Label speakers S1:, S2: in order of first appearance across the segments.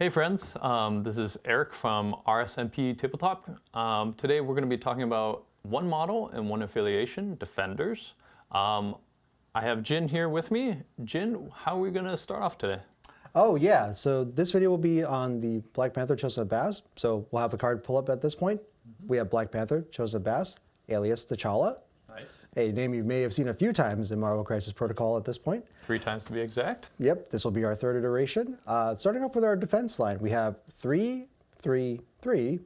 S1: Hey friends, this is Eric from MCP Tabletop. Today we're going to be talking about one model and one affiliation, Defenders. I have Jin here with me. Jin, how are we going to start off today?
S2: Oh yeah, so this video will be on the Black Panther chosen Bast. So we'll have a card pull up at this point. We have Black Panther chosen Bast, alias T'Challa.
S1: Nice.
S2: A name you may have seen a few times in Marvel Crisis Protocol at this point.
S1: 3 times to be exact.
S2: Yep, this will be our third iteration. Starting off with our defense line, we have 3, 3, 3.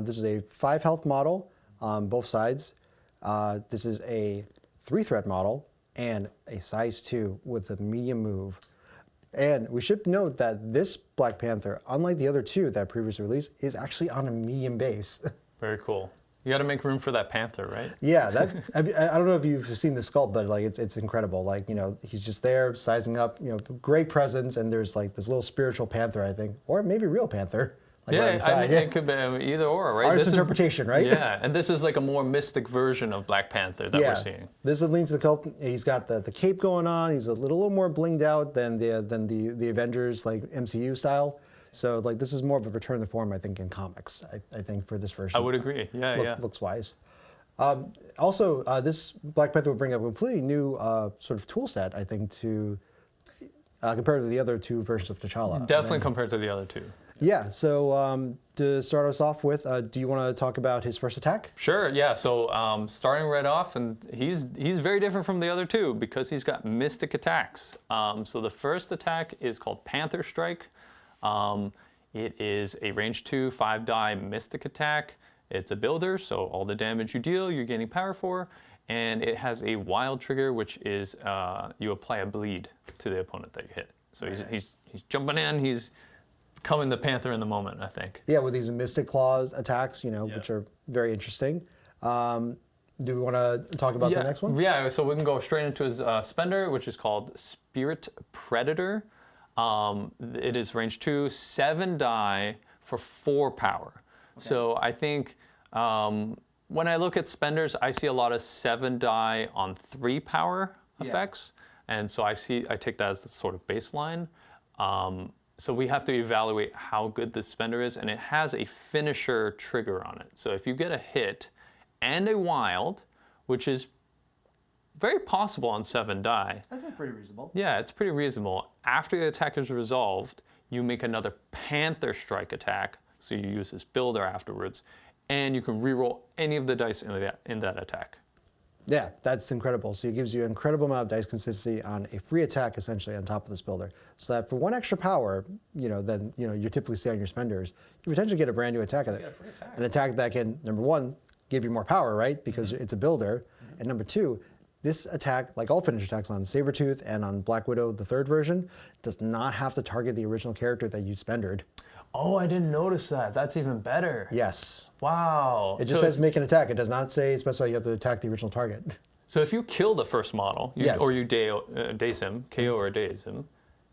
S2: This is a 5 health model on both sides. This is a 3-threat model and a size 2 with a medium move. And we should note that this Black Panther, unlike the other two that previously released, is actually on a medium base.
S1: Very cool. You got to make room for that Panther, right?
S2: Yeah, I don't know if you've seen the sculpt, but like it's incredible. Like, you know, he's just there sizing up, you know, great presence, and there's like this little spiritual Panther, I think, or maybe real Panther. Like
S1: Yeah,
S2: right on the side.
S1: I mean, it could be either or, right?
S2: Artist interpretation, right?
S1: Yeah, and this is like a more mystic version of Black Panther that we're seeing.
S2: This leans to the cult. He's got the cape going on. He's a little more blinged out than the Avengers like MCU style. So like this is more of a return to form, I think, in comics. I think for this version.
S1: I would agree. Yeah,
S2: Looks wise. Also, this Black Panther will bring up a completely new sort of tool set, I think, to compared to the other two versions of T'Challa.
S1: Definitely compared to the other two.
S2: Yeah. So to start us off with, do you want to talk about his first attack?
S1: Sure. Yeah. So starting right off, and he's very different from the other two because he's got mystic attacks. So the first attack is called Panther Strike. It is a range 2, 5-die mystic attack. It's a builder, so all the damage you deal, you're gaining power for, and it has a wild trigger, which is you apply a bleed to the opponent that you hit. So he's jumping in, he's becoming the Panther in the moment, I think.
S2: Yeah, with these mystic claws attacks, you know, which are very interesting. Do we want to talk about the next one?
S1: Yeah, so we can go straight into his spender, which is called Spirit Predator. It is range 2, 7-die for 4 power. Okay. So I think when I look at spenders, I see a lot of 7-die on 3 power effects, and so I take that as the sort of baseline. So we have to evaluate how good this spender is, and it has a finisher trigger on it. So if you get a hit and a wild, which is very possible on 7-die.
S2: That's pretty reasonable.
S1: Yeah, it's pretty reasonable. After the attack is resolved, you make another Panther Strike attack, so you use this builder afterwards, and you can reroll any of the dice in that attack.
S2: Yeah, that's incredible. So it gives you an incredible amount of dice consistency on a free attack, essentially, on top of this builder. So that for 1 extra power, you know, then you typically see on your spenders, you potentially get a brand new attack of it. An attack that can, number 1, give you more power, right? Because it's a builder. And number 2, this attack, like all finisher attacks on Sabretooth and on Black Widow, the 3rd version, does not have to target the original character that you spendered.
S1: Oh, I didn't notice that. That's even better.
S2: Yes.
S1: Wow.
S2: It just says make an attack. It does not specify you have to attack the original target.
S1: So if you kill the first model, or you daze him, KO or daze him,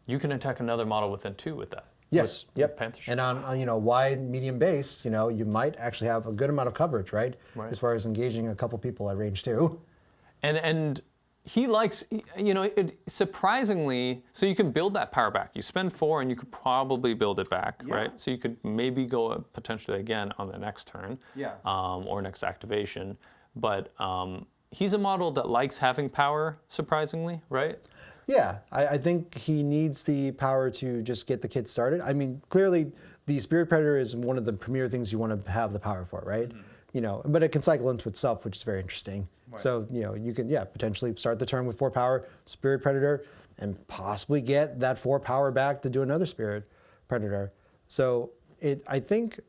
S1: you can attack another model within 2 with that.
S2: Yes. Yep.
S1: Panther.
S2: And on wide, medium base, you might actually have a good amount of coverage, right? As far as engaging a couple people at range 2.
S1: And he likes, surprisingly, so you can build that power back. You spend 4 and you could probably build it back, right? So you could maybe go potentially again on the next turn, or next activation. But he's a model that likes having power, surprisingly, right?
S2: Yeah, I think he needs the power to just get the kid started. I mean, clearly, the Spirit Predator is one of the premier things you want to have the power for, right? Mm-hmm. But it can cycle into itself, which is very interesting. Right. So, you can, potentially start the turn with 4 power, Spirit Predator, and possibly get that 4 power back to do another Spirit Predator. So, I think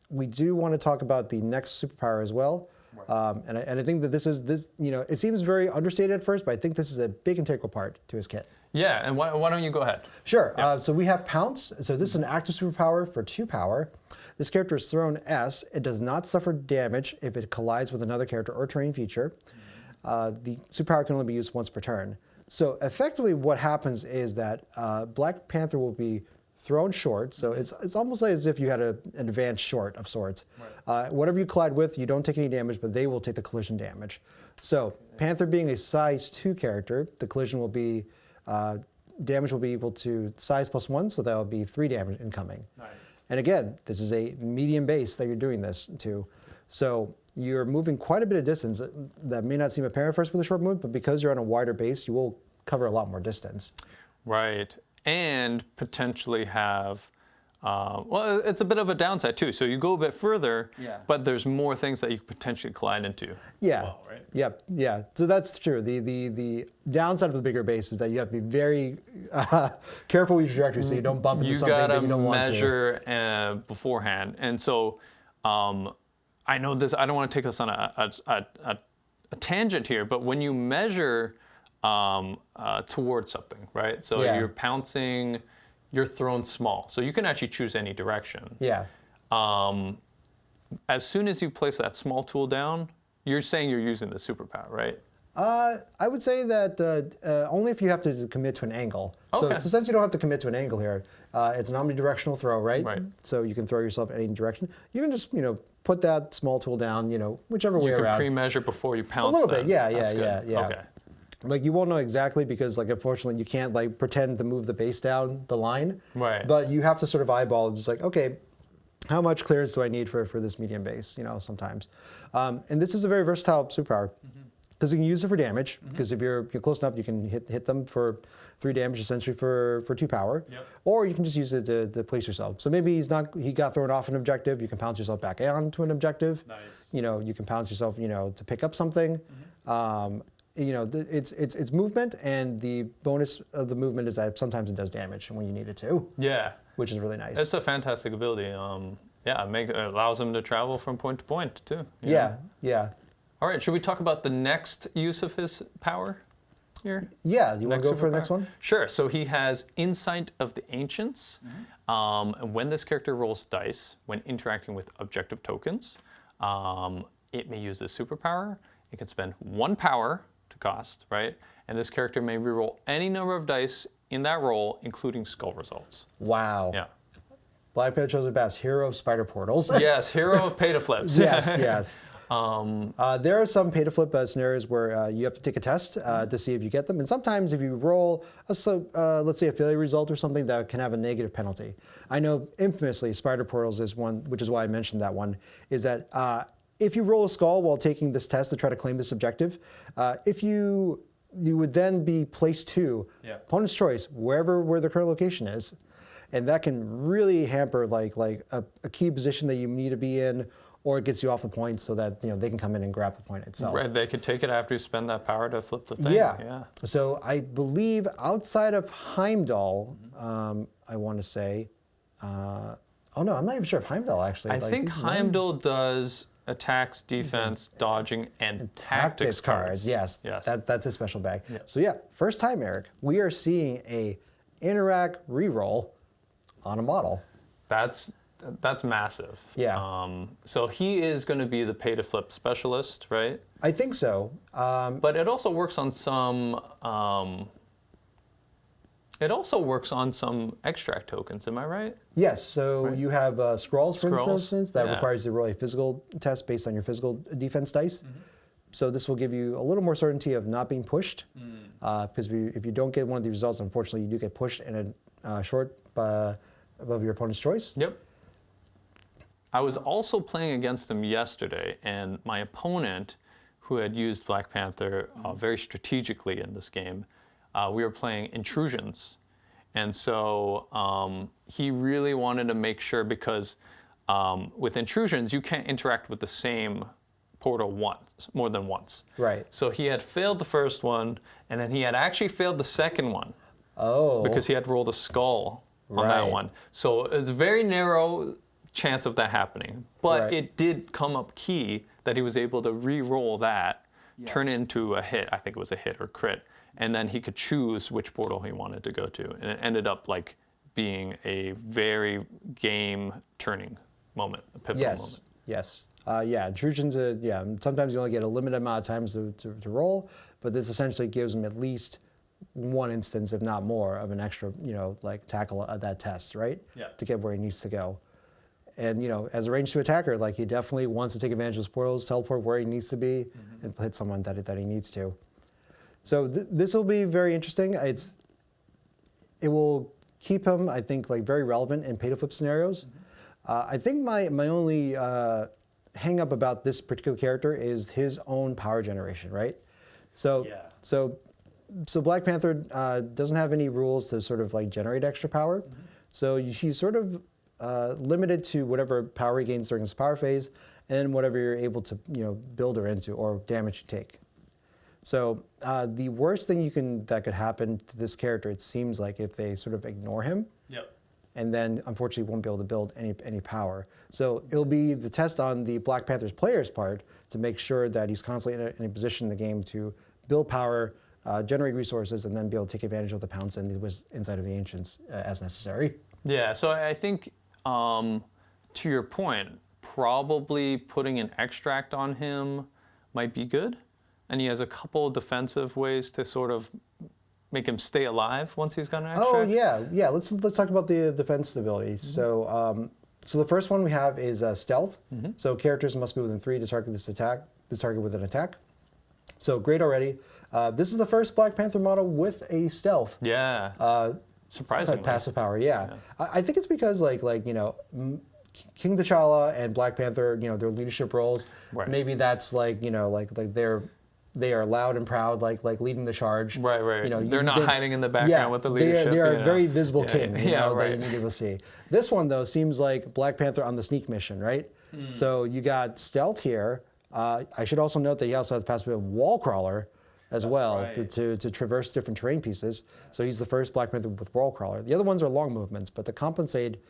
S2: we do want to talk about the next superpower as well. Right. And I think that this, it seems very understated at first, but I think this is a big integral part to his kit.
S1: Yeah, and why don't you go ahead?
S2: Sure. Yeah. So we have Pounce. So this is an active superpower for 2 power. This character is thrown S. It does not suffer damage if it collides with another character or terrain feature. The superpower can only be used once per turn. So effectively what happens is that Black Panther will be thrown short. So it's almost like as if you had an advanced short of sorts. Right. Whatever you collide with, you don't take any damage, but they will take the collision damage. So Panther being a size 2 character, the collision will be damage will be equal to size plus 1, so that will be 3 damage incoming.
S1: Nice.
S2: And again, this is a medium base that you're doing this to. So you're moving quite a bit of distance. That may not seem apparent first with a short move, but because you're on a wider base, you will cover a lot more distance.
S1: Right. And potentially have, well, it's a bit of a downside too. So you go a bit further, but there's more things that you could potentially collide into.
S2: Yeah.
S1: Well, right?
S2: Yep. Yeah. So that's true. The downside of the bigger base is that you have to be very careful with your trajectory so you don't bump into something that you don't want to.
S1: You gotta measure beforehand. And so I know this, I don't want to take us on a tangent here, but when you measure towards something, right? So you're pouncing, you're thrown small. So you can actually choose any direction.
S2: Yeah.
S1: As soon as you place that small tool down, you're saying you're using the superpower, right?
S2: I would say that only if you have to commit to an angle.
S1: Okay.
S2: So since you don't have to commit to an angle here, it's an omnidirectional throw, right?
S1: Right.
S2: So you can throw yourself any direction. You can just, put that small tool down, whichever way around.
S1: You can pre-measure before you pounce.
S2: A little bit, yeah.
S1: Okay.
S2: Like you won't know exactly because unfortunately you can't pretend to move the base down the line.
S1: Right.
S2: But you have to sort of eyeball just okay, how much clearance do I need for this medium base, sometimes. And this is a very versatile superpower because you can use it for damage because if you're close enough, you can hit them for 3 damage essentially for 2 power.
S1: Yep.
S2: Or you can just use it to place yourself. So maybe he got thrown off an objective, you can pounce yourself back onto an objective.
S1: Nice.
S2: You can pounce yourself, to pick up something. It's movement, and the bonus of the movement is that sometimes it does damage when you need it to.
S1: Yeah.
S2: Which is really nice.
S1: It's a fantastic ability. It allows him to travel from point to point too.
S2: Yeah.
S1: All right, should we talk about the next use of his power here?
S2: Yeah, do you want to go for the next one?
S1: Sure, so he has Insight of the Ancients. And when this character rolls dice, when interacting with objective tokens, it may use this superpower. It can spend 1 power to cost, right? And this character may reroll any number of dice in that roll, including skull results.
S2: Wow.
S1: Yeah.
S2: Black Panther chose the best. Hero of spider portals.
S1: Yes, hero of pay-to-flips.
S2: Yes. There are some pay-to-flip scenarios where you have to take a test to see if you get them. And sometimes if you roll, let's say a failure result or something, that can have a negative penalty. I know infamously spider portals is one, which is why I mentioned that one, is that if you roll a skull while taking this test to try to claim this objective, if you would then be placed to opponent's choice, where the current location is. And that can really hamper a key position that you need to be in, or it gets you off the point so that they can come in and grab the point itself.
S1: Right, they could take it after you spend that power to flip the thing.
S2: Yeah. So I believe outside of Heimdall, I want to say, oh no, I'm not even sure if Heimdall actually.
S1: I think Heimdall does attacks, defense, dodging, and tactics cards.
S2: Yes. That's a special bag.
S1: Yeah.
S2: So first time, Eric, we are seeing a interact reroll on a model.
S1: That's massive.
S2: Yeah.
S1: So he is going to be the pay-to-flip specialist, right?
S2: I think so.
S1: But it also works on some. It also works on some extract tokens. Am I right?
S2: Yes. So you have scrolls, for instance, that requires you to roll a physical test based on your physical defense dice. So this will give you a little more certainty of not being pushed, because if you don't get one of these results, unfortunately, you do get pushed in a short above your opponent's choice.
S1: Yep. I was also playing against him yesterday, and my opponent, who had used Black Panther very strategically in this game, we were playing intrusions. And so he really wanted to make sure, because with intrusions, you can't interact with the same portal more than once.
S2: Right.
S1: So he had failed the first one, and then he had actually failed the second one.
S2: Oh.
S1: Because he had rolled a skull on that one. So it's a very narrow chance of that happening. But it did come up key that he was able to re-roll that, turn it into a hit. I think it was a hit or crit. And then he could choose which portal he wanted to go to. And it ended up being a very game-turning moment, a pivotal moment.
S2: Yes. Intrusions, sometimes you only get a limited amount of times to roll, but this essentially gives them at least one instance, if not more, of an extra, tackle of that test, right?
S1: Yeah.
S2: To get where he needs to go. And, as a range 2 attacker, he definitely wants to take advantage of those portals, teleport where he needs to be, and hit someone that he needs to. So this will be very interesting. it will keep him, I think, like very relevant in pay-to-flip scenarios. I think my only hang up about this particular character is his own power generation, right? So so Black Panther doesn't have any rules to sort of like generate extra power. So he's sort of limited to whatever power he gains during his power phase, and whatever you're able to build her into or damage you take. So the worst thing that could happen to this character, it seems like, if they sort of ignore him.
S1: Yep.
S2: And then unfortunately won't be able to build any power. So it'll be the test on the Black Panther's player's part to make sure that he's constantly in a position in the game to build power, generate resources, and then be able to take advantage of the pounce and was inside of the Ancients as necessary.
S1: Yeah, so I think to your point, probably putting an extract on him might be good. And he has a couple defensive ways to sort of make him stay alive once he's got an extract.
S2: Oh yeah. Let's talk about the defense abilities. So so the first one we have is stealth. So characters must be within 3 to target this target with an attack. So great already. This is the first Black Panther model with a stealth.
S1: Yeah. Surprisingly.
S2: Passive power. Yeah. I think it's because King T'Challa and Black Panther, their leadership roles.
S1: Right.
S2: Maybe that's they are loud and proud, like leading the charge.
S1: Right. They're not hiding in the background with the leadership.
S2: They are a very visible king.
S1: That
S2: you need to see. This one though seems like Black Panther on the sneak mission, right? So you got stealth here. I should also note that he also has the possibility of wall crawler as well to traverse different terrain pieces. So he's the first Black Panther with wall crawler. The other ones are long movements, but to compensate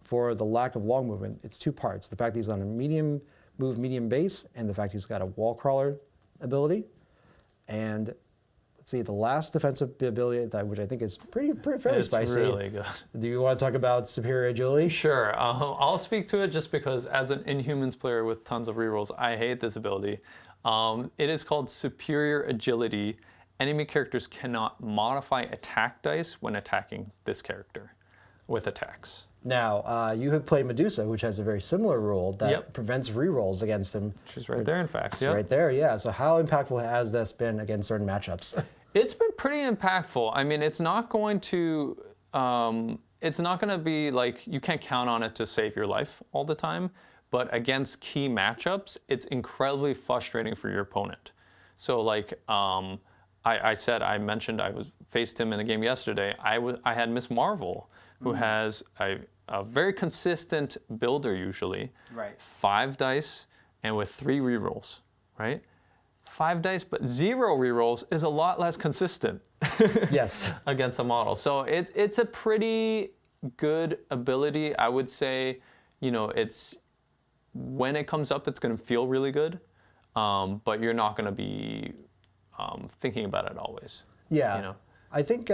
S2: for the lack of long movement, it's 2 parts: the fact that he's on a medium base, and the fact he's got a wall crawler ability. And let's see, the last defensive ability, which I think is fairly spicy.
S1: It's really good.
S2: Do you want to talk about superior agility?
S1: Sure. I'll speak to it just because as an Inhumans player with tons of rerolls, I hate this ability. It is called superior agility. Enemy characters cannot modify attack dice when attacking this character with attacks.
S2: Now, you have played Medusa, which has a very similar rule that prevents rerolls against him.
S1: She's right there, in fact.
S2: She's right there, yeah. So how impactful has this been against certain matchups?
S1: It's been pretty impactful. I mean, it's not going to be like, you can't count on it to save your life all the time, but against key matchups, it's incredibly frustrating for your opponent. So like, I mentioned I faced him in a game yesterday. I had Miss Marvel, who has a very consistent builder usually.
S2: Right.
S1: 5 dice and with 3 rerolls, right? 5 dice, but 0 rerolls is a lot less consistent.
S2: Yes.
S1: Against a model. So it's a pretty good ability. I would say, it's when it comes up, it's going to feel really good, but you're not going to be thinking about it always.
S2: Yeah. I think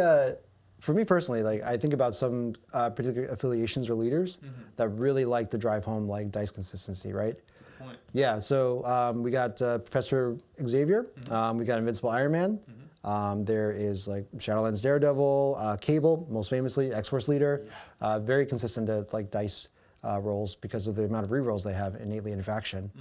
S2: for me personally, I think about some particular affiliations or leaders that really like to drive home dice consistency, right?
S1: That's the point.
S2: Yeah. So we got Professor Xavier. We got Invincible Iron Man. There is Shadowlands Daredevil, Cable, most famously X-Force leader. Very consistent dice rolls because of the amount of rerolls they have innately in faction.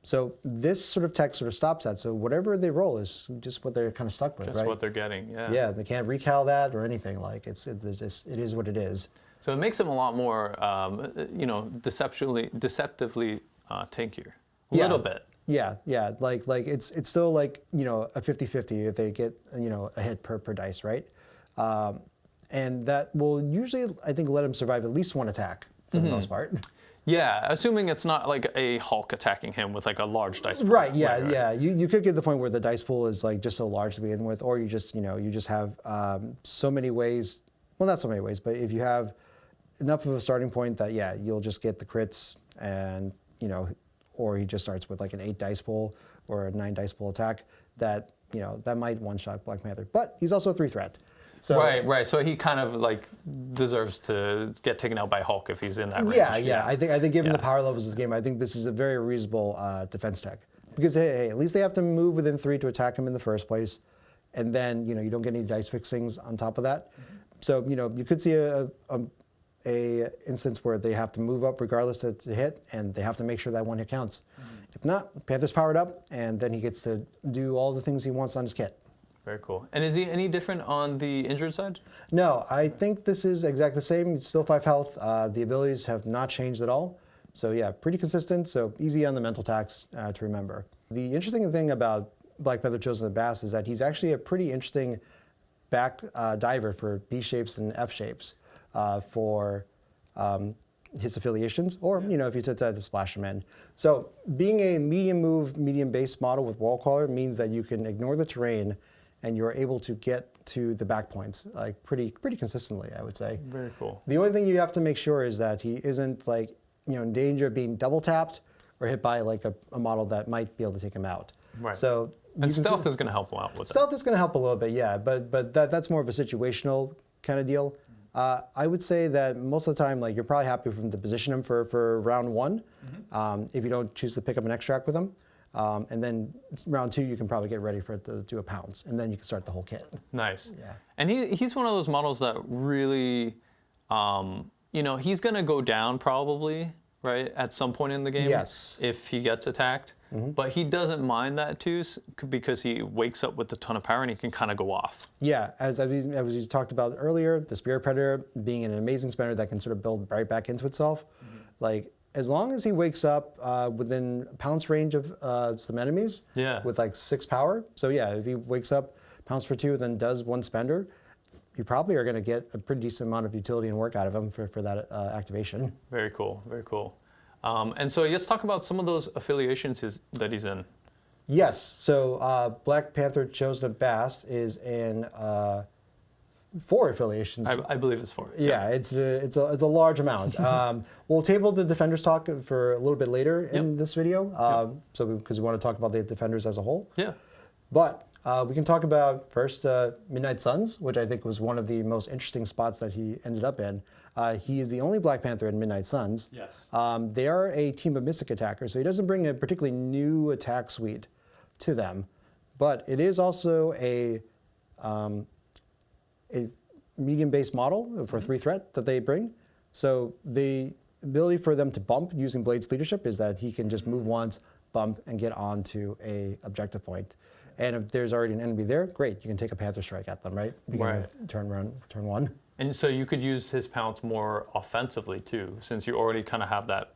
S2: So this sort of tech sort of stops that. So whatever they roll is just what they're kind of stuck with,
S1: just
S2: right?
S1: what they're getting, yeah.
S2: Yeah, they can't recal that or anything. It is what it is.
S1: So it makes them a lot more, deceptively tankier. A little bit.
S2: Yeah. It's still a 50-50 if they get a hit per dice, right? And that will usually, I think, let them survive at least 1 attack for the most part.
S1: Yeah, assuming it's not like a Hulk attacking him with a large dice pool.
S2: Right, yeah. You could get to the point where the dice pool is just so large to begin with, or you just have so many ways, well, not so many ways, but if you have enough of a starting point that, you'll just get the crits and, or he just starts with an 8 dice pool or a 9 dice pool attack that, that might one-shot Black Panther. But he's also a 3 threat. So,
S1: right. So he kind of deserves to get taken out by Hulk if he's in that range.
S2: Yeah. I think given the power levels of this game, I think this is a very reasonable defense tech. Because hey, at least they have to move within 3 to attack him in the first place, and then you don't get any dice fixings on top of that. So you could see a instance where they have to move up regardless to hit, and they have to make sure that 1 hit counts. If not, Panther's powered up, and then he gets to do all the things he wants on his kit.
S1: Very cool. And is he any different on the injured side?
S2: No, I think this is exactly the same. It's still 5 health. The abilities have not changed at all. So yeah, pretty consistent. So easy on the mental attacks to remember. The interesting thing about Black Panther Chosen of Bast is that he's actually a pretty interesting back diver for B shapes and F shapes for his affiliations, or if you decide to splash him in. So being a medium move, medium base model with wall crawler means that you can ignore the terrain and you're able to get to the back points like pretty consistently, I would say.
S1: Very cool.
S2: The only thing you have to make sure is that he isn't like in danger of being double tapped or hit by like a model that might be able to take him out.
S1: Right.
S2: So
S1: and stealth is going to help him out with that.
S2: Stealth is going to help a little bit, yeah, but that's more of a situational kind of deal. I would say that most of the time, like you're probably happy from to position him for round 1, if you don't choose to pick up an extract with him. And then round 2, you can probably get ready for it to do a pounce, and then you can start the whole kit.
S1: Nice.
S2: Yeah.
S1: And he's one of those models that really, he's going to go down probably, right, at some point in the game.
S2: Yes.
S1: If he gets attacked. But he doesn't mind that too, because he wakes up with a ton of power and he can kind of go off.
S2: Yeah, as we talked about earlier, the Spirit Predator being an amazing spender that can sort of build right back into itself. Like, as long as he wakes up within pounce range of some enemies with like 6 power. So yeah, if he wakes up, pounce for 2, then does 1 spender, you probably are going to get a pretty decent amount of utility and work out of him for that activation.
S1: Very cool, very cool. And so let's talk about some of those affiliations that he's in.
S2: Yes, so Black Panther Chosen of Bast is in 4 affiliations.
S1: I believe it's 4.
S2: Yeah, it's a large amount. We'll table the Defenders talk for a little bit later in this video, because we want to talk about the Defenders as a whole.
S1: Yeah.
S2: But we can talk about first Midnight Suns, which I think was one of the most interesting spots that he ended up in. He is the only Black Panther in Midnight Suns.
S1: Yes.
S2: They are a team of Mystic attackers, so he doesn't bring a particularly new attack suite to them. But it is also a medium-based model for 3 threat that they bring. So the ability for them to bump using Blade's leadership is that he can just move once, bump, and get onto a objective point. And if there's already an enemy there, great, you can take a Panther strike at them, right? Beginning of turn 1.
S1: And so you could use his pounce more offensively too, since you already kind of have that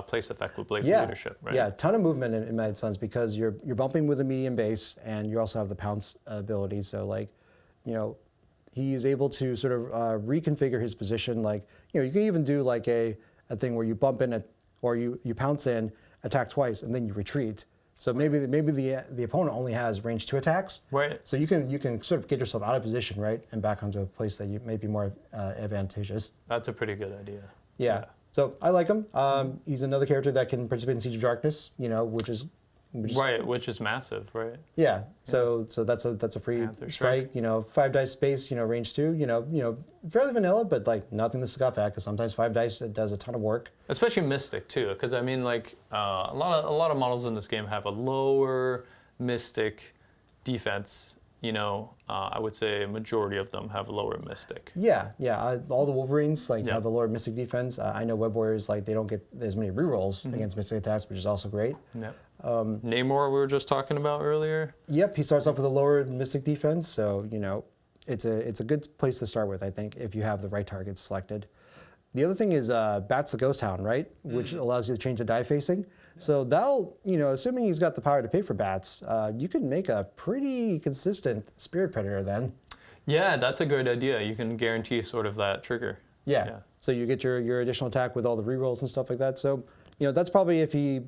S1: place effect with Blade's leadership, right?
S2: Yeah, ton of movement in Mad Suns because you're bumping with a medium base and you also have the pounce ability. So like, he's able to sort of reconfigure his position. Like, you can even do like a thing where you bump in or you pounce in, attack twice, and then you retreat. So maybe the opponent only has range 2 attacks.
S1: Right.
S2: So you can sort of get yourself out of position, right, and back onto a place that you may be more advantageous.
S1: That's a pretty good idea.
S2: Yeah. So I like him. He's another character that can participate in Siege of Darkness, which is
S1: massive, right?
S2: Yeah. So that's a free
S1: Panther
S2: strike. 5 dice space. Range 2. Fairly vanilla, but like nothing to scoff at because sometimes 5 dice does a ton of work.
S1: Especially Mystic too, because I mean, like a lot of models in this game have a lower Mystic defense. I would say a majority of them have lower Mystic.
S2: Yeah. All the Wolverines have a lower Mystic defense. I know Web Warriors they don't get as many rerolls against Mystic attacks, which is also great.
S1: Yep. Namor, we were just talking about earlier.
S2: Yep, he starts off with a lower Mystic defense, so it's a good place to start with, I think, if you have the right targets selected. The other thing is Bat's the Ghost Hound, right? Which allows you to change the die facing. Yeah. So that'll, assuming he's got the power to pay for Bats, you can make a pretty consistent Spirit Predator then. Yeah,
S1: that's a good idea. You can guarantee sort of that trigger.
S2: Yeah. So you get your additional attack with all the rerolls and stuff like that. So, that's probably if he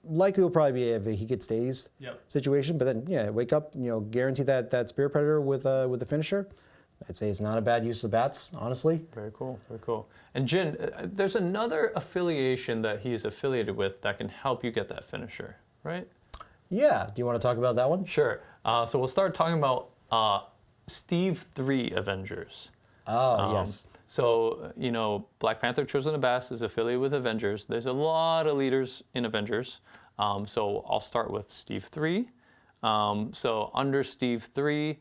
S2: likely will probably be if he gets dazed situation. But then, wake up, guarantee that Spirit Predator with the finisher. I'd say it's not a bad use of Bats, honestly.
S1: Very cool, very cool. And Jin, there's another affiliation that he's affiliated with that can help you get that finisher, right?
S2: Yeah. Do you want to talk about that one?
S1: Sure. So we'll start talking about Steve 3 Avengers.
S2: Oh, yes.
S1: So, Black Panther Chosen of Bast is affiliated with Avengers. There's a lot of leaders in Avengers. So I'll start with Steve 3. So under Steve 3,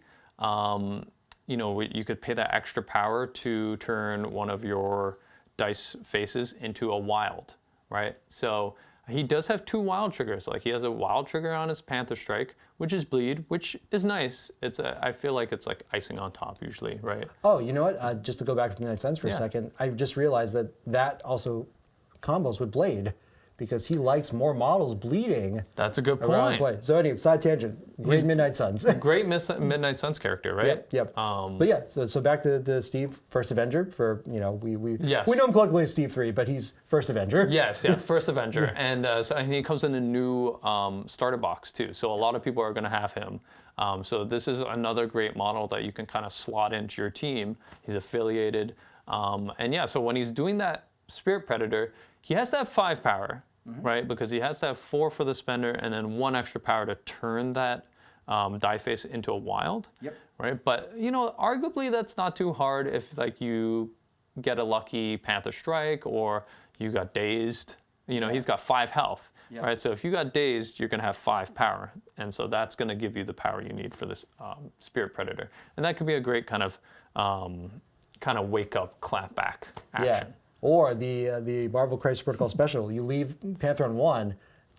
S1: you could pay that extra power to turn one of your dice faces into a wild, right? So He does have 2 wild triggers. Like he has a wild trigger on his Panther Strike, which is bleed, which is nice. I feel like it's like icing on top usually, right?
S2: Oh, you know what? Just to go back to Midnight Suns for a
S1: Yeah.
S2: second, I just realized that also combos with Blade, because he likes more models bleeding
S1: That's a good
S2: around
S1: point.
S2: Blade. So anyway, side tangent. Great Midnight Suns.
S1: Great Midnight Suns character, right?
S2: Yep. But yeah, so back to Steve, First Avenger. For we
S1: Yes.
S2: know him collectively as Steve 3, but he's First Avenger.
S1: Yes, First Avenger, and he comes in a new starter box too. So a lot of people are going to have him. So this is another great model that you can kind of slot into your team. He's affiliated, and yeah. So when he's doing that Spirit Predator, he has to have 5 power, right? Because he has to have 4 for the spender, and then 1 extra power to turn that die face into a wild.
S2: Yep.
S1: Right, but arguably that's not too hard if like you get a lucky Panther Strike or you got dazed. He's got 5 health,
S2: Yep.
S1: right? So if you got dazed, you're gonna have 5 power, and so that's gonna give you the power you need for this Spirit Predator, and that could be a great kind of wake up, clap back action.
S2: Yeah. Or the Marvel Crisis Protocol special. You leave Panther on 1,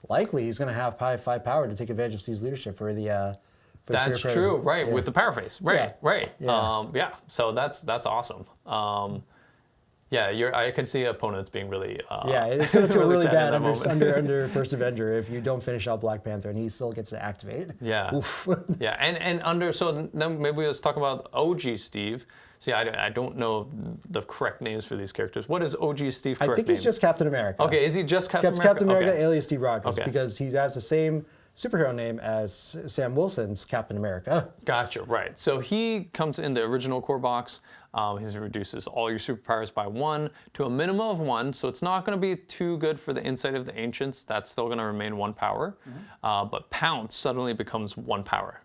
S2: likely he's going to have 5 power to take advantage of Steve's leadership for the. For the
S1: That's
S2: Spirit
S1: true,
S2: Predator.
S1: right?
S2: Yeah.
S1: With the power face, right?
S2: Yeah.
S1: Right.
S2: Yeah.
S1: So that's awesome. I can see opponents being really.
S2: Yeah, it's going to feel really
S1: sad
S2: bad
S1: in that moment.
S2: under First Avenger if you don't finish out Black Panther and he still gets to activate.
S1: Yeah.
S2: Oof.
S1: Yeah, and under, so then maybe let's talk about OG Steve. See, I don't know the correct names for these characters. What is OG Steve correct
S2: I think he's
S1: name?
S2: just Captain America.
S1: Okay, is he just Captain America?
S2: Captain America,
S1: Okay.
S2: alias Steve Rogers,
S1: Okay.
S2: because he has the same superhero name as Sam Wilson's Captain America.
S1: Gotcha, right. So he comes in the original core box. He reduces all your superpowers by 1 to a minimum of 1. So it's not going to be too good for the Insight of the Ancients. That's still going to remain 1 power. But Pounce suddenly becomes 1 power.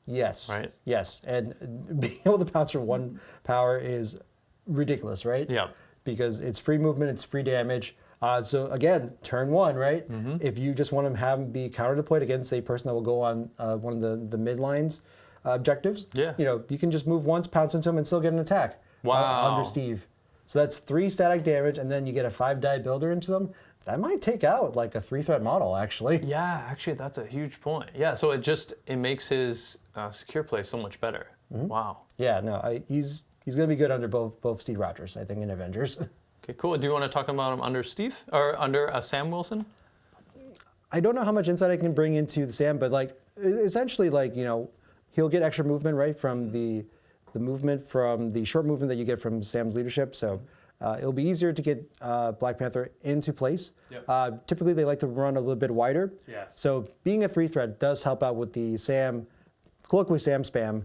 S2: Yes.
S1: Right.
S2: Yes. And being able to pounce for 1 power is ridiculous, right?
S1: Yeah.
S2: Because it's free movement, it's free damage. So again, turn 1, right? If you just want to have him be counter deployed against a person that will go on one of the mid lines objectives,
S1: Yeah.
S2: You can just move once, pounce into him, and still get an attack.
S1: Wow.
S2: Under Steve. So that's 3 static damage, and then you get a 5-die builder into them. That might take out like a 3-threat model, actually.
S1: Yeah, actually, that's a huge point. Yeah, so it makes his secure play so much better. Wow.
S2: Yeah, no, he's going to be good under both Steve Rogers, I think, in Avengers.
S1: Okay, cool. Do you want to talk about him under Steve or under Sam Wilson?
S2: I don't know how much insight I can bring into the Sam, but like essentially, like he'll get extra movement, right, from the movement from the short movement that you get from Sam's leadership. So it'll be easier to get Black Panther into place.
S1: Yep.
S2: Typically, they like to run a little bit wider.
S1: Yes.
S2: So being a 3-threat does help out with the Sam, colloquially Sam spam.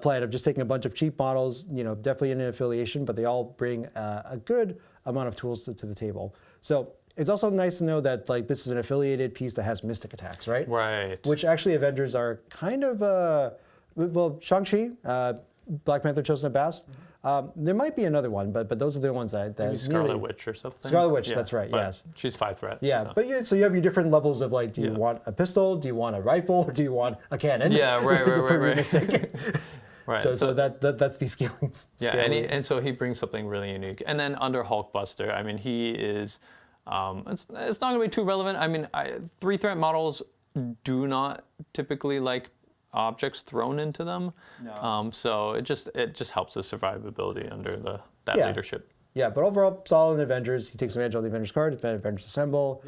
S2: Plan of just taking a bunch of cheap models, definitely in an affiliation, but they all bring a good amount of tools to the table. So it's also nice to know that like this is an affiliated piece that has mystic attacks, right?
S1: Right.
S2: Which actually Avengers are kind of, well, Shang-Chi, Black Panther chosen at Bast. There might be another one, but those are the ones that
S1: Maybe Scarlet Witch or something.
S2: Scarlet Witch,
S1: Yeah,
S2: that's right,
S1: but
S2: yes.
S1: She's 5-threat.
S2: Yeah,
S1: so.
S2: but so you have your different levels of like, do you
S1: Yeah.
S2: want a pistol? Do you want a rifle? Or do you want a cannon?
S1: Yeah, right.
S2: For your mystic.
S1: Right.
S2: So that's the scaling.
S1: Yeah, and so he brings something really unique. And then under Hulkbuster, I mean, he is. It's not going to be too relevant. I mean, 3-threat models do not typically like objects thrown into them.
S2: No.
S1: So it just helps with survivability under that
S2: Yeah.
S1: leadership.
S2: Yeah, but overall, solid in Avengers. He takes advantage of the Avengers card, Avengers Assemble,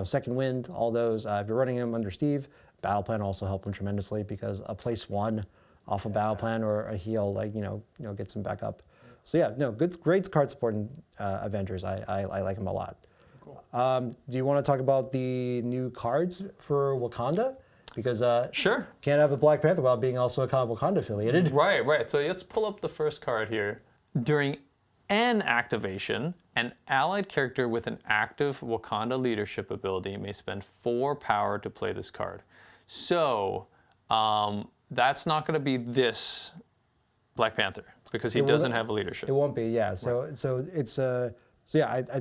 S2: Second Wind, all those. If you're running him under Steve, Battle Plan also help him tremendously because a place 1 off a Battle Plan or a heal, gets him back up. So yeah, no, great card support in Avengers. I like him a lot. Cool. Do you want to talk about the new cards for Wakanda? Because
S1: Sure.
S2: can't have a Black Panther without being also a Wakanda affiliated.
S1: Right. So let's pull up the first card here. During an activation, an allied character with an active Wakanda leadership ability may spend 4 power to play this card. So that's not going to be this Black Panther because he doesn't have a leadership.
S2: It won't be, yeah. So it's I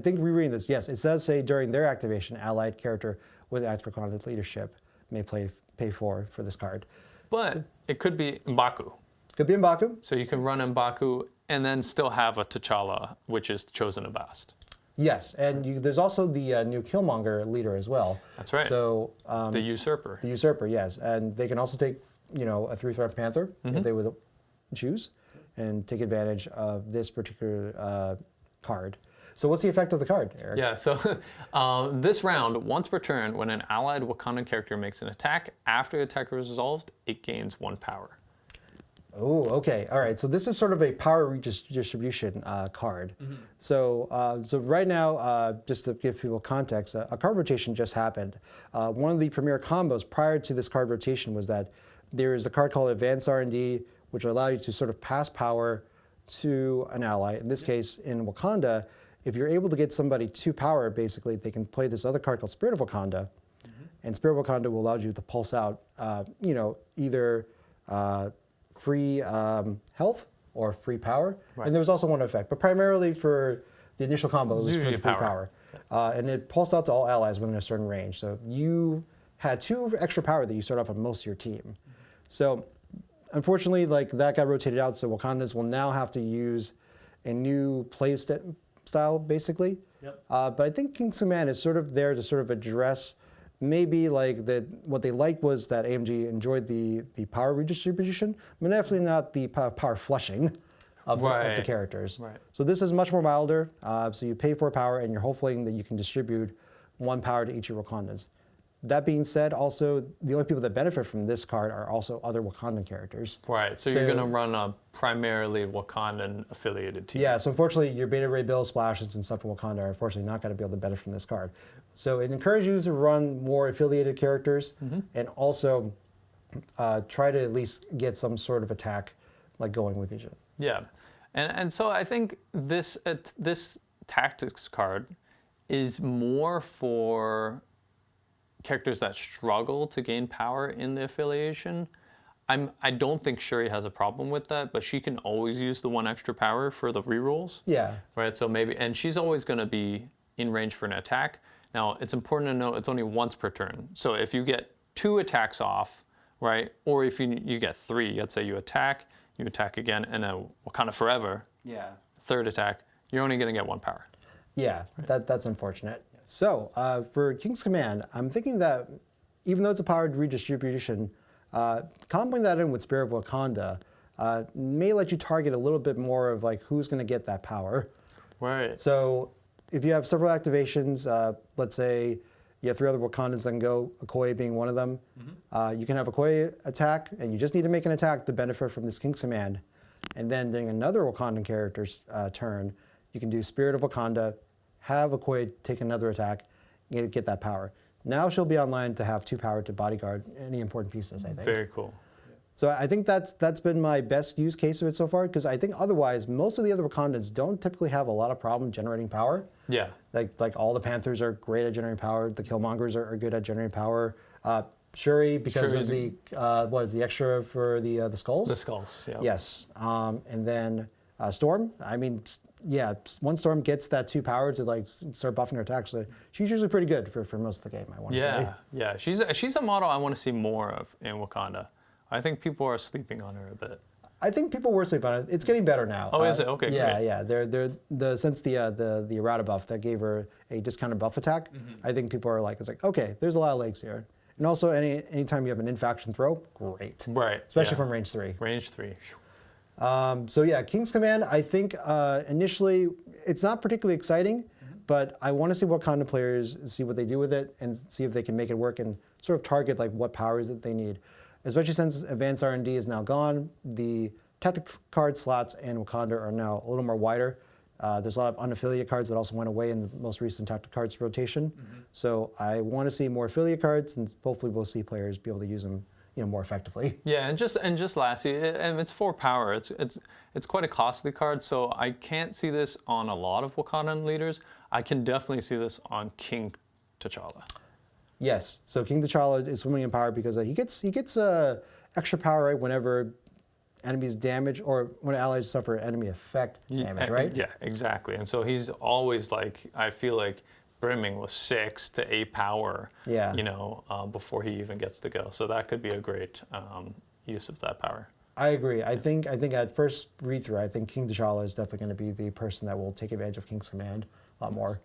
S2: think rereading this, yes, it does say during their activation, allied character with active Wakanda leadership may pay 4 for this card.
S1: But it could be M'Baku.
S2: Could be M'Baku.
S1: So you can run M'Baku and then still have a T'Challa, which is chosen a Bast.
S2: Yes, and there's also the new Killmonger leader as well.
S1: That's right.
S2: So
S1: The Usurper.
S2: the Usurper, yes, and they can also take a 3-threat Panther if they would choose, and take advantage of this particular card. So what's the effect of the card, Eric?
S1: Yeah, so this round, once per turn, when an allied Wakandan character makes an attack, after the attack is resolved, it gains 1 power.
S2: Oh, okay. All right. So this is sort of a power redistribution card. So right now, just to give people context, a card rotation just happened. One of the premier combos prior to this card rotation was that there is a card called Advanced R&D, which will allow you to sort of pass power to an ally. In this case, in Wakanda, if you're able to get somebody 2 power, basically, they can play this other card called Spirit of Wakanda. And Spirit of Wakanda will allow you to pulse out, either free health or free power.
S1: Right.
S2: And there was also one effect, but primarily for the initial combo, it was for
S1: Usually
S2: the free power. And it pulsed out to all allies within a certain range. So you had 2 extra power that you start off on most of your team. So unfortunately, that got rotated out, so Wakandas will now have to use a new play style, basically.
S3: Yep.
S2: But I think King's Command is sort of there to sort of address maybe what they liked was that AMG enjoyed the power redistribution, but definitely not the power flushing of the characters.
S1: Right.
S2: So this is much more milder. So you pay 4 power, and you're hoping that you can distribute 1 power to each of your Wakandans. That being said, also, the only people that benefit from this card are also other Wakandan characters.
S1: Right, so you're going to run a primarily Wakandan affiliated team.
S2: Yeah, so unfortunately, your Beta Ray Bill splashes and stuff in Wakanda are unfortunately not going to be able to benefit from this card. So it encourages you to run more affiliated characters and also try to at least get some sort of attack going with each other.
S1: Yeah, and so I think this tactics card is more for characters that struggle to gain power in the affiliation. I don't think Shuri has a problem with that, but she can always use the 1 extra power for the rerolls.
S2: Yeah.
S1: Right, so maybe, and she's always going to be in range for an attack. Now, it's important to note it's only once per turn. So if you get 2 attacks off, right, or if you get 3, let's say you attack again, and then Wakanda Forever,
S2: Yeah.
S1: 3rd attack, you're only going to get 1 power.
S2: Yeah, that's unfortunate. So for King's Command, I'm thinking that even though it's a powered redistribution, comboing that in with Spirit of Wakanda may let you target a little bit more of who's going to get that power.
S1: Right.
S2: So if you have several activations, let's say you have 3 other Wakandans that can go, Okoye being one of them, you can have Okoye attack, and you just need to make an attack to benefit from this King's Command. And then during another Wakandan character's turn, you can do Spirit of Wakanda, have Okoye take another attack, and get that power. Now she'll be online to have 2 power to bodyguard any important pieces, I think.
S1: Very cool.
S2: So I think that's been my best use case of it so far, because I think otherwise, most of the other Wakandans don't typically have a lot of problem generating power.
S1: Yeah.
S2: Like all the Panthers are great at generating power. The Killmongers are good at generating power. Shuri, because of the the extra for the skulls?
S1: The skulls, yeah.
S2: Yes. And then Storm, I mean, yeah, once Storm gets that 2 power to start buffing her attacks, so she's usually pretty good for most of the game, I want to say.
S1: Yeah, she's a model I want to see more of in Wakanda. I think people are sleeping on her a bit.
S2: I think people were sleeping on it. It's getting better now.
S1: Oh, is it? Okay,
S2: yeah,
S1: great.
S2: Yeah. Since the errata buff that gave her a discounted buff attack, I think people are okay, there's a lot of legs here. And also, anytime you have an in-faction throw, great.
S1: Right.
S2: Especially from range 3.
S1: Range 3.
S2: So yeah, King's Command, I think initially it's not particularly exciting, but I want to see Wakanda players see what they do with it and see if they can make it work and sort of target what powers that they need. Especially since Advanced R&D is now gone, the tactics card slots in Wakanda are now a little more wider. There's a lot of unaffiliate cards that also went away in the most recent tactic cards rotation. So I want to see more affiliate cards, and hopefully we'll see players be able to use them more effectively.
S1: Yeah, and just lastly, it's 4 power. It's quite a costly card, so I can't see this on a lot of Wakandan leaders. I can definitely see this on King T'Challa.
S2: Yes, so King T'Challa is swimming in power because he gets extra power right whenever enemies damage or when allies suffer enemy effect damage, right?
S1: Yeah, exactly. And so he's always I feel like brimming with 6 to 8 power.
S2: Yeah.
S1: Before he even gets to go. So that could be a great use of that power.
S2: I agree. I think at first read through, I think King T'Challa is definitely going to be the person that will take advantage of King's Command a lot more.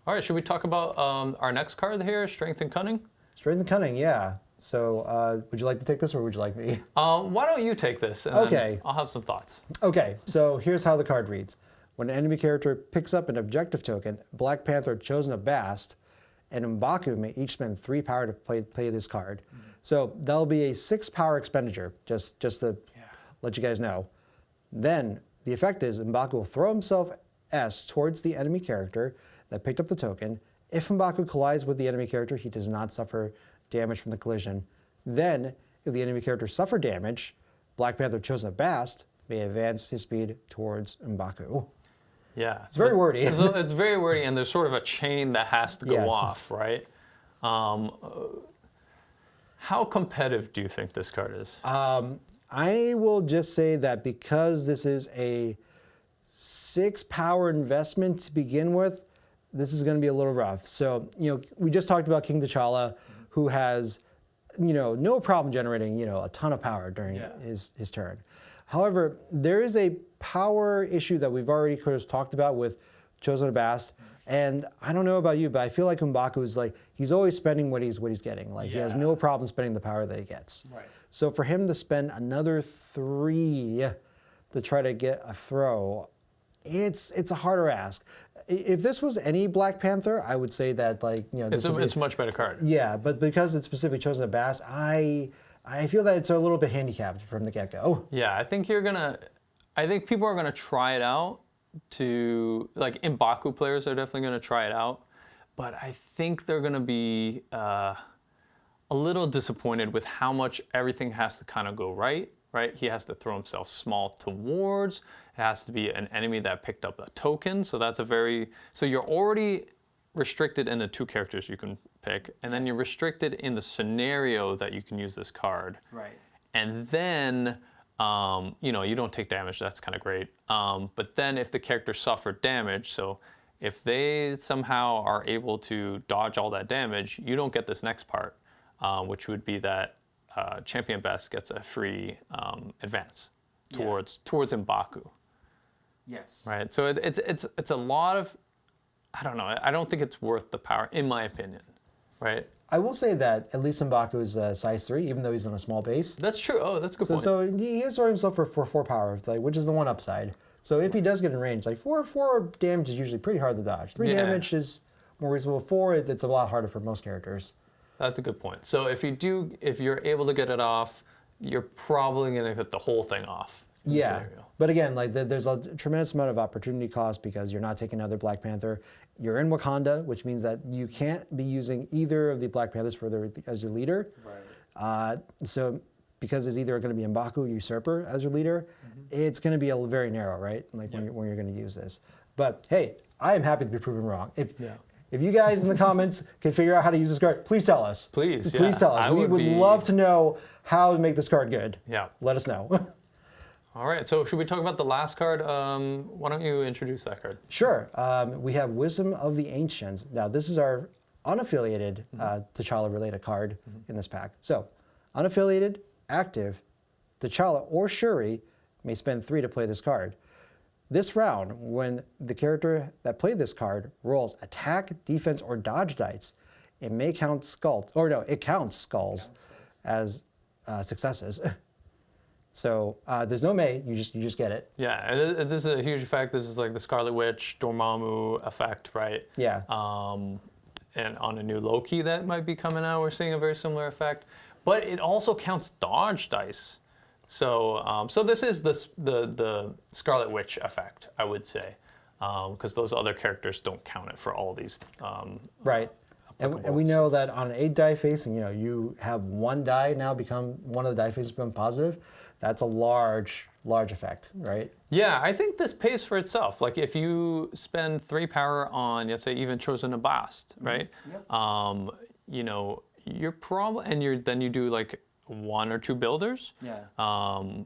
S1: All right, should we talk about our next card here, Strength and Cunning?
S2: Strength and Cunning, yeah. So would you like to take this or would you like me?
S1: Why don't you take this, and
S2: Okay.
S1: then I'll have some thoughts.
S2: Okay, so here's how the card reads. When an enemy character picks up an objective token, Black Panther, chosen a Bast, and M'Baku may each spend 3 power to play this card. So that'll be a 6 power expenditure, just to let you guys know. Then the effect is M'Baku will throw himself S towards the enemy character that picked up the token. If M'Baku collides with the enemy character, he does not suffer damage from the collision. Then, if the enemy character suffered damage, Black Panther, chosen a Bast, may advance his speed towards M'Baku.
S1: Yeah.
S2: It's very wordy.
S1: It's very wordy, and there's sort of a chain that has to go
S2: Yes.
S1: off, right? How competitive do you think this card is?
S2: I will just say that because this is a 6 power investment to begin with, this is going to be a little rough. So, we just talked about King T'Challa, who has, no problem generating, a ton of power during his turn. However, there is a power issue that we've already kind of talked about with Chosen Bast. And I don't know about you, but I feel like M'Baku is he's always spending what he's getting. He has no problem spending the power that he gets.
S1: Right.
S2: So for him to spend another 3 to try to get a throw, it's a harder ask. If this was any Black Panther, I would say that
S1: It's a much better card.
S2: Yeah, but because it's specifically chosen a Bast, I feel that it's a little bit handicapped from the get-go.
S1: Yeah, I think people are gonna try it out. M'Baku players are definitely gonna try it out, but I think they're gonna be a little disappointed with how much everything has to kind of go right. He has to throw himself small towards. It has to be an enemy that picked up a token. So so you're already restricted in the 2 characters you can pick, and then you're restricted in the scenario that you can use this card.
S2: Right.
S1: And then, you don't take damage. That's kind of great. But then if the character suffered damage, so if they somehow are able to dodge all that damage, you don't get this next part, which would be that Champion Bast gets a free advance towards M'Baku.
S2: Yes.
S1: Right. So it's a lot of, I don't know. I don't think it's worth the power, in my opinion. Right.
S2: I will say that at least M'Baku is size 3, even though he's on a small base.
S1: That's true. Oh, that's a good point.
S2: So he is throwing himself for 4 power, which is the one upside. So if he does get in range, 4 damage is usually pretty hard to dodge. 3 damage is more reasonable. 4, it's a lot harder for most characters.
S1: That's a good point. So if you're able to get it off, you're probably going to get the whole thing off.
S2: Yeah, but again, there's a tremendous amount of opportunity cost because you're not taking another Black Panther. You're in Wakanda, which means that you can't be using either of the Black Panthers as your leader. Right. So because it's either going to be M'Baku, Usurper as your leader, it's going to be very narrow, right? When you're going to use this. But hey, I am happy to be proven wrong. If you guys in the comments can figure out how to use this card, please tell us.
S1: Please
S2: tell us. We would love to know how to make this card good.
S1: Yeah.
S2: Let us know.
S1: All right. So should we talk about the last card? Why don't you introduce that card?
S2: Sure. We have Wisdom of the Ancients. Now, this is our unaffiliated T'Challa-related card in this pack. So, unaffiliated, active, T'Challa or Shuri may spend 3 to play this card. This round, when the character that played this card rolls attack, defense, or dodge dice, it may count it counts skulls as successes. So there's no may, you just get it.
S1: Yeah, this is a huge effect. This is like the Scarlet Witch, Dormammu effect, right?
S2: Yeah.
S1: And on a new Loki that might be coming out, we're seeing a very similar effect. But it also counts dodge dice. So this is the Scarlet Witch effect, I would say, because those other characters don't count it for all these.
S2: Right. And we know that on an 8 die facing, you have 1 die now become, one of the die faces become positive. That's a large effect, right?
S1: Yeah, I think this pays for itself. Like if you spend 3 power on, let's say, even chosen a Bast, right? Yep. You're probably, then you do like 1 or 2 builders. Yeah.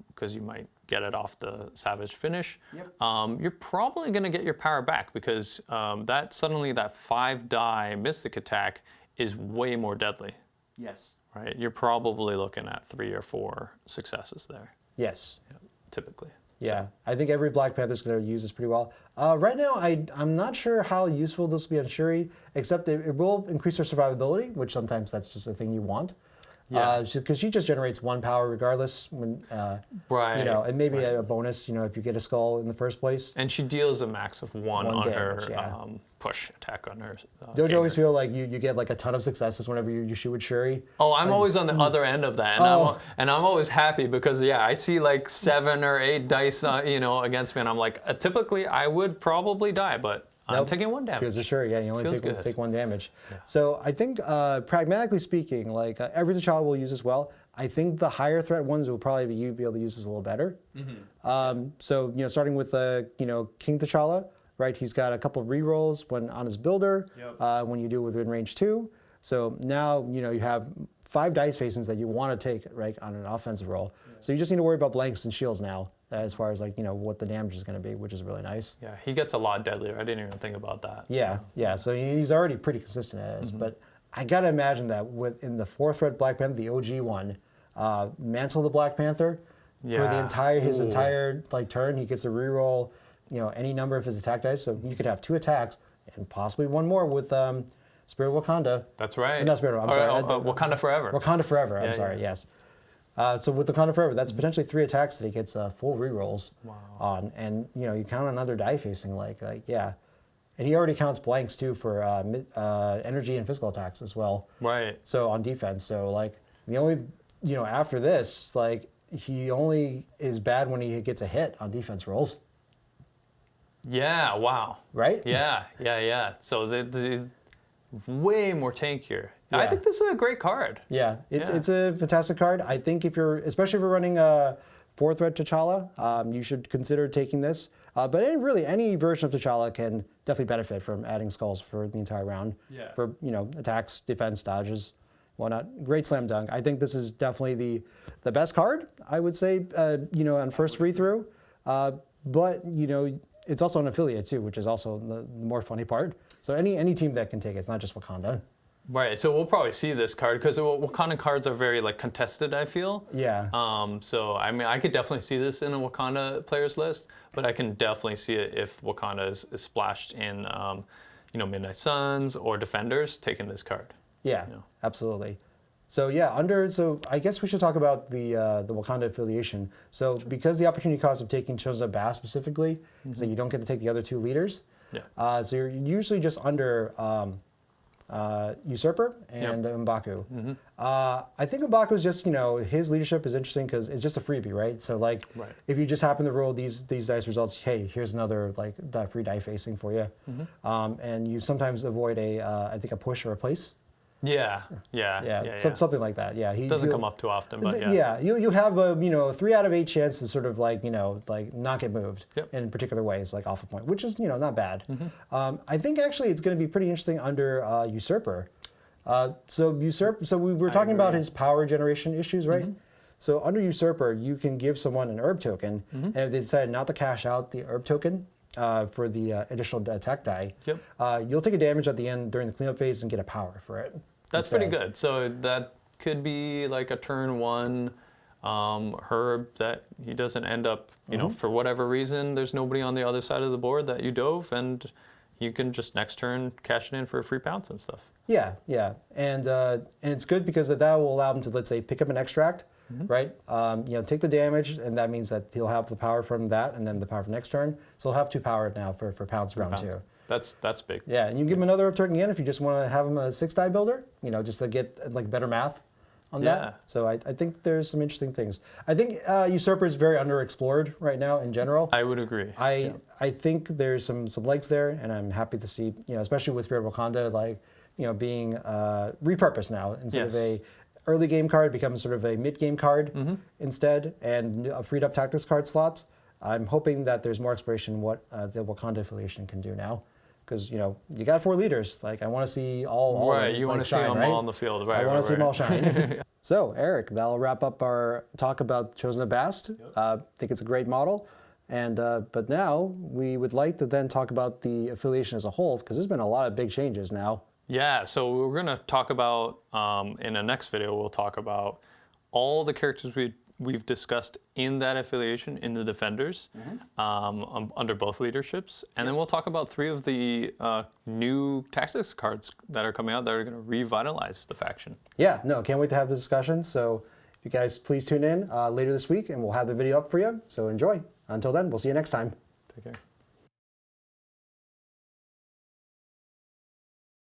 S1: Because you might get it off the Savage finish. Yep. You're probably going to get your power back because that 5 die Mystic attack is way more deadly.
S2: Yes.
S1: Right? You're probably looking at 3 or 4 successes there.
S2: Yes.
S1: Yeah, typically.
S2: Yeah, I think every Black Panther's going to use this pretty well. Right now, I'm not sure how useful this will be on Shuri, except it will increase her survivability, which sometimes that's just a thing you want.
S1: Yeah.
S2: Because she just generates 1 power regardless, when
S1: Right.
S2: you know, and maybe
S1: right.
S2: a bonus, you know, if you get a skull in the first place.
S1: And she deals a max of 1 on
S2: damage,
S1: her
S2: yeah.
S1: Push attack on her.
S2: Don't you always
S1: gainer.
S2: feel like you get like a ton of successes whenever you shoot with Shuri?
S1: Oh, I'm always on the other end of that, and
S2: Oh.
S1: I'm always happy because I see like 7 or 8 dice, against me, and I'm like, typically I would probably die, but I'm
S2: Nope.
S1: taking 1 damage.
S2: Because of Shuri, yeah, you only
S1: Feels
S2: take
S1: good.
S2: 1 damage. So I think, pragmatically speaking, like every T'Challa will use as well. I think the higher threat ones will probably be able to use this a little better. So starting with King T'Challa, right? He's got a couple of rerolls when on his builder, when you do within range 2. So now you have 5 dice facings that you want to take right on an offensive roll. So you just need to worry about blanks and shields now, as far as like what the damage is going to be, which is really nice.
S1: Yeah, he gets a lot deadlier. I didn't even think about that.
S2: Yeah. So he's already pretty consistent at this, but I gotta imagine that in the 4th threat Black Panther, the OG one, Mantle the Black Panther, for his entire like turn, he gets a reroll, any number of his attack dice. So you could have 2 attacks and possibly 1 more with Spirit of Wakanda.
S1: That's right.
S2: Not Spirit. I'm sorry.
S1: Wakanda Forever.
S2: Wakanda Forever. I'm
S1: Yeah,
S2: sorry.
S1: yeah.
S2: Yes. So with Wakanda Forever, that's potentially 3 attacks that he gets full rerolls on, and you count another die facing yeah. And he already counts blanks too for energy and physical attacks as well.
S1: Right.
S2: So on defense, so like the only after this, like he only is bad when he gets a hit on defense rolls.
S1: Yeah. Wow.
S2: Right?
S1: Yeah. So he's way more tankier. I
S2: Yeah.
S1: think this is a great card.
S2: Yeah, it's a fantastic card. I think especially if you're running a 4th threat T'Challa, you should consider taking this. But any version of T'Challa can definitely benefit from adding skulls for the entire round.
S1: Yeah.
S2: For attacks, defense, dodges, whatnot. Great slam dunk. I think this is definitely the best card, I would say. On first read through. But it's also an affiliate too, which is also the more funny part. So any team that can take it, it's not just Wakanda.
S1: Right. So we'll probably see this card because Wakanda cards are very like contested, I feel.
S2: Yeah.
S1: So I mean, I could definitely see this in a Wakanda players list, but I can definitely see it if Wakanda is splashed in, Midnight Suns or Defenders taking this card.
S2: Yeah, absolutely. So so I guess we should talk about the Wakanda affiliation. So because the opportunity cost of taking Chosen of Bast specifically is that you don't get to take the other 2 leaders.
S1: Yeah.
S2: So you're usually just under Usurper and M'Baku. I think M'Baku's just his leadership is interesting because it's just a freebie, right? So like if you just happen to roll these dice results, hey, here's another free die facing for you, and you sometimes avoid I think a push or a place.
S1: Yeah.
S2: Something like that. Yeah, he
S1: Doesn't come up too often, but
S2: you have a 3 out of 8 chance to sort of not get moved in particular ways, like off a point, which is not bad. I think actually it's going to be pretty interesting under Usurper. So we were talking about his power generation issues, right? So under Usurper, you can give someone an herb token, and if they decide not to cash out the herb token for the additional attack die, you'll take a damage at the end during the cleanup phase and get a power for it.
S1: That's pretty good. So that could be like a turn 1 herb that he doesn't end up, for whatever reason, there's nobody on the other side of the board that you dove, and you can just next turn cash it in for a free pounce and stuff.
S2: Yeah, and it's good because that will allow him to, let's say, pick up an extract, right? Take the damage, and that means that he'll have the power from that, and then the power for next turn. So he'll have 2 power now for pounce round 2.
S1: That's big.
S2: Yeah, and you give him another herb token again if you just want to have him a 6 die builder, just to get better math on that. So I think there's some interesting things. I think Usurper is very underexplored right now in general.
S1: I would agree.
S2: I think there's some legs there, and I'm happy to see, especially with Spirit of Wakanda, being repurposed now instead of a early game card becomes sort of a mid game card instead, and freed up tactics card slots. I'm hoping that there's more exploration what the Wakanda affiliation can do now. Because you got 4 leaders. I want to see all
S1: right.
S2: of them,
S1: You want to see them all on the field, right?
S2: I want to see them all shine. So Eric, that'll wrap up our talk about Chosen of Bast. I think it's a great model, and but now we would like to then talk about the affiliation as a whole because there's been a lot of big changes now.
S1: Yeah. So we're gonna talk about in the next video. We'll talk about all the characters we've discussed in that affiliation in the Defenders under both leaderships. And then we'll talk about 3 of the new tactics cards that are coming out that are going to revitalize the faction.
S2: Yeah, no, can't wait to have the discussion. So you guys please tune in later this week and we'll have the video up for you. So enjoy. Until then, we'll see you next time.
S1: Take care.